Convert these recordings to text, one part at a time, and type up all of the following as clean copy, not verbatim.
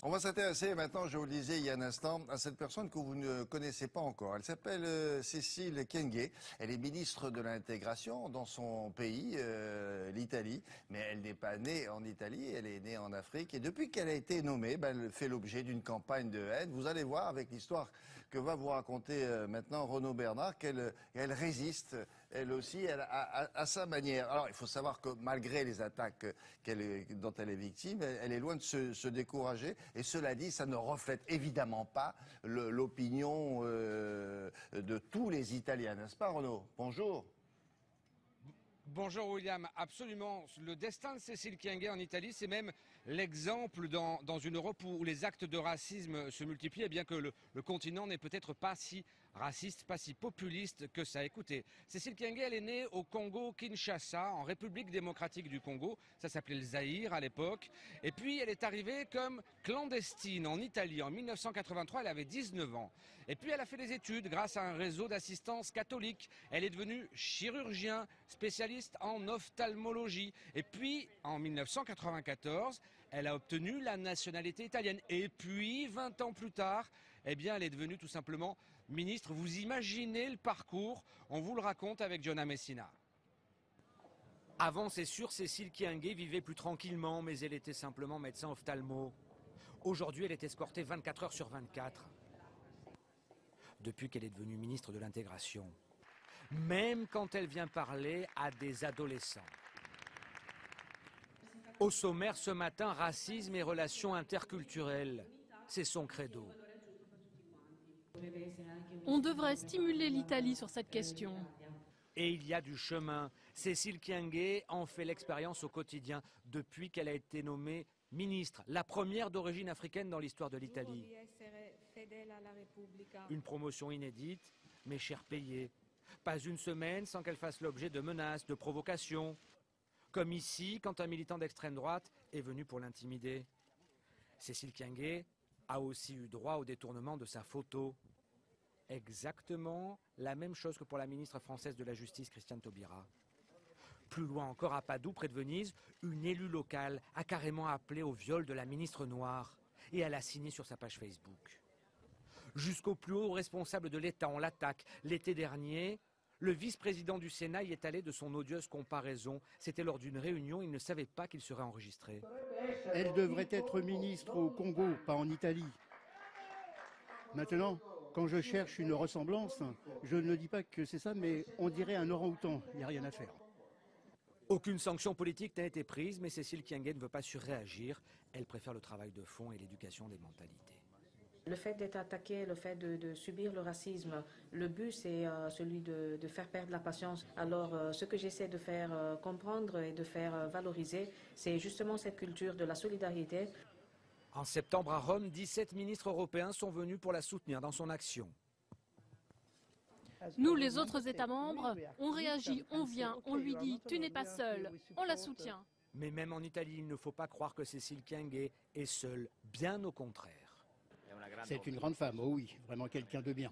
On va s'intéresser maintenant, je vous le disais il y a un instant, à cette personne que vous ne connaissez pas encore. Elle s'appelle Cécile Kyenge. Elle est ministre de l'intégration dans son pays, l'Italie. Mais elle n'est pas née en Italie, elle est née en Afrique. Et depuis qu'elle a été nommée, elle fait l'objet d'une campagne de haine. Vous allez voir avec l'histoire que va vous raconter maintenant Renaud Bernard qu'elle résiste, elle aussi, à sa manière. Alors il faut savoir que malgré les attaques dont elle est victime, elle est loin de se décourager. Et cela dit, ça ne reflète évidemment pas l'opinion de tous les Italiens, n'est-ce pas Renaud? Bonjour. Bonjour William, absolument. Le destin de Cécile Kyenge en Italie, c'est même l'exemple dans une Europe où les actes de racisme se multiplient, et bien que le continent n'est peut-être pas si raciste, pas si populiste que ça. Écoutez, Cécile Kyenge, elle est née au Congo-Kinshasa, en République démocratique du Congo. Ça s'appelait le Zaïre à l'époque. Et puis elle est arrivée comme clandestine en Italie en 1983, elle avait 19 ans. Et puis elle a fait des études grâce à un réseau d'assistance catholique. Elle est devenue chirurgien, spécialiste en ophtalmologie. Et puis, en 1994, elle a obtenu la nationalité italienne. Et puis, 20 ans plus tard, eh bien, elle est devenue tout simplement ministre. Vous imaginez le parcours? On vous le raconte avec Gianna Messina. Avant, c'est sûr, Cécile Kyenge vivait plus tranquillement, mais elle était simplement médecin ophtalmo. Aujourd'hui, elle est escortée 24 heures sur 24. Depuis qu'elle est devenue ministre de l'intégration. Même quand elle vient parler à des adolescents. Au sommaire ce matin, racisme et relations interculturelles. C'est son credo. On devrait stimuler l'Italie sur cette question. Et il y a du chemin. Cécile Kyenge en fait l'expérience au quotidien depuis qu'elle a été nommée ministre, la première d'origine africaine dans l'histoire de l'Italie. Une promotion inédite, mais cher payée. Pas une semaine sans qu'elle fasse l'objet de menaces, de provocations. Comme ici, quand un militant d'extrême droite est venu pour l'intimider. Cécile Kyenge a aussi eu droit au détournement de sa photo. Exactement la même chose que pour la ministre française de la Justice, Christiane Taubira. Plus loin encore, à Padoue, près de Venise, une élue locale a carrément appelé au viol de la ministre noire. Et elle a signé sur sa page Facebook. Jusqu'au plus haut responsable de l'État, on l'attaque. L'été dernier, le vice-président du Sénat y est allé de son odieuse comparaison. C'était lors d'une réunion, il ne savait pas qu'il serait enregistré. Elle devrait être ministre au Congo, pas en Italie. Maintenant, quand je cherche une ressemblance, je ne dis pas que c'est ça, mais on dirait un orang-outan, il n'y a rien à faire. Aucune sanction politique n'a été prise, mais Cécile Kyenge ne veut pas surréagir. Elle préfère le travail de fond et l'éducation des mentalités. Le fait d'être attaqué, le fait de subir le racisme, le but c'est celui de faire perdre la patience. Alors ce que j'essaie de faire comprendre et de faire valoriser, c'est justement cette culture de la solidarité. En septembre à Rome, 17 ministres européens sont venus pour la soutenir dans son action. Nous, les autres États membres, on réagit, on vient, on lui dit « tu n'es pas seul », on la soutient. Mais même en Italie, il ne faut pas croire que Cécile Kyenge est seule, bien au contraire. C'est une grande femme, oh oui, vraiment quelqu'un de bien.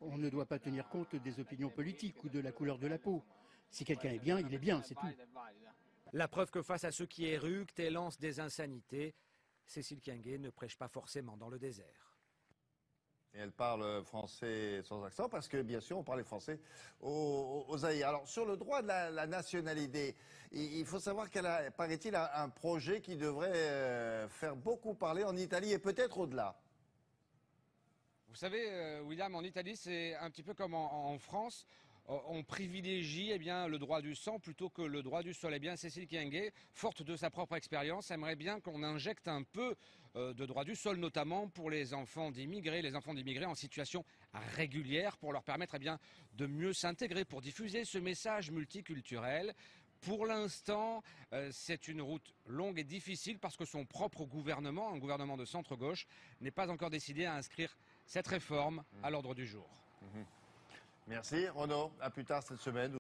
On ne doit pas tenir compte des opinions politiques ou de la couleur de la peau. Si quelqu'un est bien, il est bien, c'est tout. La preuve que face à ceux qui éructent et lancent des insanités, Cécile Kyenge ne prêche pas forcément dans le désert. Et elle parle français sans accent parce que, bien sûr, on parlait français au Zaïre. Alors, sur le droit de la nationalité, il faut savoir qu'elle a, paraît-il, un projet qui devrait faire beaucoup parler en Italie et peut-être au-delà. Vous savez, William, en Italie, c'est un petit peu comme en France. On privilégie le droit du sang plutôt que le droit du sol. Eh bien, Cécile Kyenge, forte de sa propre expérience, aimerait bien qu'on injecte un peu de droit du sol, notamment pour les enfants d'immigrés en situation régulière, pour leur permettre de mieux s'intégrer, pour diffuser ce message multiculturel. Pour l'instant, c'est une route longue et difficile parce que son propre gouvernement, un gouvernement de centre-gauche, n'est pas encore décidé à inscrire cette réforme à l'ordre du jour. Merci Renaud, à plus tard cette semaine.